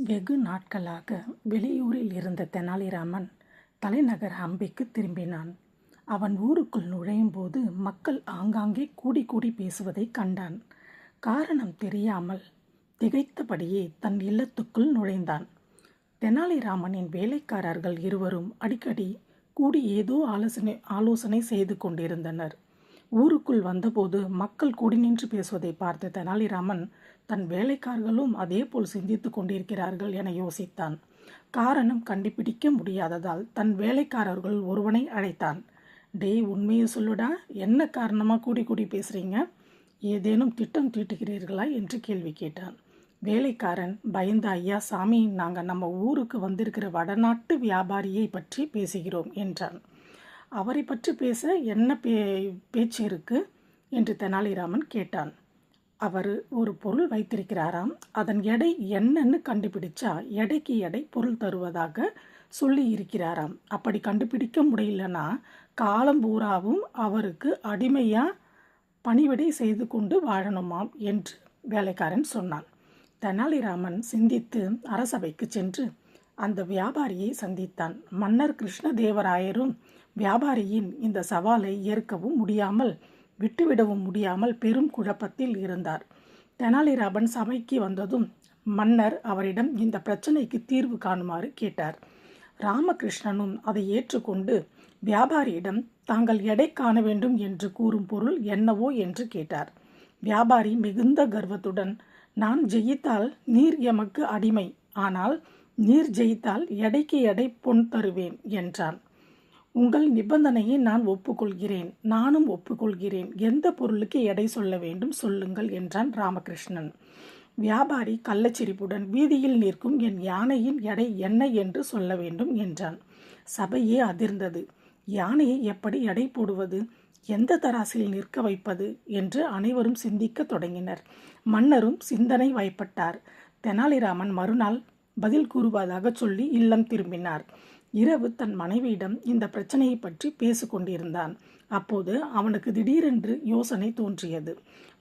வெகு நாட்களாக வெளியூரில் இருந்த தெனாலிராமன் தலைநகர் ஹம்பிக்கு திரும்பினான். அவன் ஊருக்குள் நுழையும்போது மக்கள் ஆங்காங்கே கூடி கூடி பேசுவதைக் கண்டான். காரணம் தெரியாமல் திகைத்தபடியே தன் இல்லத்துக்குள் நுழைந்தான். தெனாலிராமனின் வேலைக்காரர்கள் இருவரும் அடிக்கடி கூடி ஏதோ ஆலோசனை செய்து கொண்டிருந்தனர். ஊருக்குள் வந்தபோது மக்கள் கூடி நின்று பேசுவதை பார்த்த தெனாலிராமன் தன் வேலைக்காரர்களும் அதேபோல் சிந்தித்து கொண்டிருக்கிறார்கள் என யோசித்தான். காரணம் கண்டுபிடிக்க முடியாததால் தன் வேலைக்காரர்கள் ஒருவனை அழைத்தான். டேய், உண்மையை சொல்லுடா, என்ன காரணமாக கூடி கூடி பேசுகிறீங்க? ஏதேனும் திட்டம் தீட்டுகிறீர்களா என்று கேள்வி கேட்டான். வேலைக்காரன் பயந்த, ஐயா சாமி, நாங்கள் நம்ம ஊருக்கு வந்திருக்கிற வடநாட்டு வியாபாரியை பற்றி பேசுகிறோம் என்றான். அவரை பற்றி பேச என்ன பேச்சு இருக்கு என்று தெனாலிராமன் கேட்டான். அவர் ஒரு பொருள் வைத்திருக்கிறாராம். அதன் எடை என்னன்னு கண்டுபிடிச்சா எடைக்கு எடை பொருள் தருவதாக சொல்லி இருக்கிறாராம். அப்படி கண்டுபிடிக்க முடியலன்னா காலம் பூராவும் அவருக்கு அடிமையாக பணிவிடை செய்து கொண்டு வாழணுமாம் என்று வேலைக்காரன் சொன்னான். தெனாலிராமன் சிந்தித்து அரசவைக்கு சென்று அந்த வியாபாரியை சந்தித்தான். மன்னர் கிருஷ்ணதேவராயரும் வியாபாரியின் இந்த சவாலை ஏற்கவும் முடியாமல் விட்டுவிடவும் முடியாமல் பெரும் குழப்பத்தில் இருந்தார். தெனாலிராமன் சபைக்கு வந்ததும் மன்னர் அவரிடம் இந்த பிரச்சனைக்கு தீர்வு காணுமாறு கேட்டார். ராமகிருஷ்ணனும் அதை ஏற்றுக்கொண்டு வியாபாரியிடம் தாங்கள் எடை காண வேண்டும் என்று கூறும் பொருள் என்னவோ என்று கேட்டார். வியாபாரி மிகுந்த கர்வத்துடன், நான் ஜெயித்தால் நீர் எமக்கு அடிமை, ஆனால் நீர் ஜெயித்தால் எடைக்கு எடை பொன் தருவேன் என்றான். உங்கள் நிபந்தனையை நான் ஒப்புக்கொள்கிறேன், நானும் ஒப்புக்கொள்கிறேன். எந்த பொருளுக்கு எடை சொல்ல வேண்டும் சொல்லுங்கள் என்றான் ராமகிருஷ்ணன். வியாபாரி கள்ளச்சிரிப்புடன், வீதியில் நிற்கும் என் யானையின் எடை என்ன என்று சொல்ல வேண்டும் என்றான். சபையே அதிர்ந்தது. யானையை எப்படி எடை போடுவது, எந்த தராசில் நிற்க வைப்பது என்று அனைவரும் சிந்திக்க தொடங்கினர். மன்னரும் சிந்தனை வயப்பட்டார். தெனாலிராமன் மறுநாள் பதில் கூறுவதாக சொல்லி இல்லம் திரும்பினார். இரவு தன் மனைவியிடம் இந்த பிரச்சனையை பற்றி பேசிக்கொண்டிருந்தான். அப்போது அவனுக்கு திடீரென்று யோசனை தோன்றியது.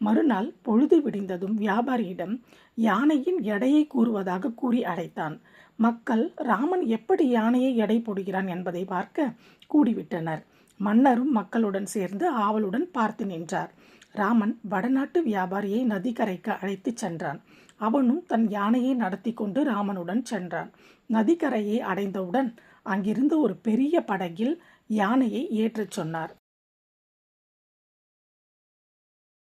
மறுநாள் பொழுது விடிந்ததும் வியாபாரியிடம் யானையின் எடையை கூறுவதாக கூறி அழைத்தான். மக்கள் ராமன் எப்படி யானையை எடை போடுகிறான் என்பதை பார்க்க கூடிவிட்டனர். மன்னரும் மக்களுடன் சேர்ந்து ஆவலுடன் பார்த்து நின்றார். ராமன் வடநாட்டு வியாபாரியை நதிக்கரைக்கு அழைத்து சென்றான். அவனும் தன் யானையை நடத்தி கொண்டு ராமனுடன் சென்றான். நதிக்கரையை அடைந்தவுடன் அங்கிருந்த ஒரு பெரிய படகில் யானையை ஏற்றச் சொன்னார்.